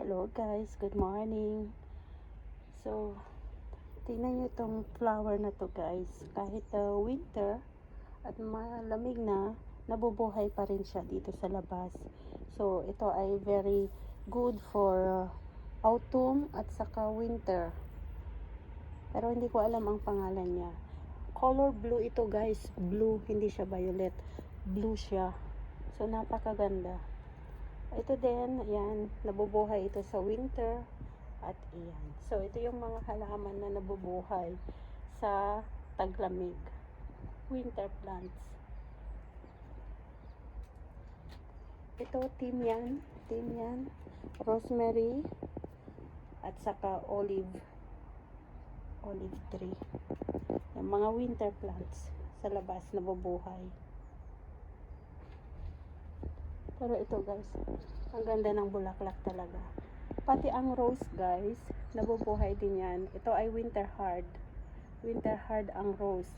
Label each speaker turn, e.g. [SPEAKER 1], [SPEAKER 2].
[SPEAKER 1] Hello guys, good morning. So, tingnan nyo itong flower na to guys. Kahit winter at malamig na, nabubuhay pa rin siya dito sa labas. So, ito ay very good for autumn at saka winter. Pero hindi ko alam ang pangalan niya. Color blue ito guys. Blue, hindi siya violet. Blue siya. So, napakaganda. Ito din, ayan, nabubuhay ito sa winter at ayan. So, ito yung mga halaman na nabubuhay sa taglamig. Winter plants. Ito, timian, rosemary, at saka olive tree. Yung mga winter plants sa labas nabubuhay. Pero ito guys, ang ganda ng bulaklak talaga. Pati ang rose guys, nabubuhay din yan. Ito ay winter hard. Winter hard ang rose.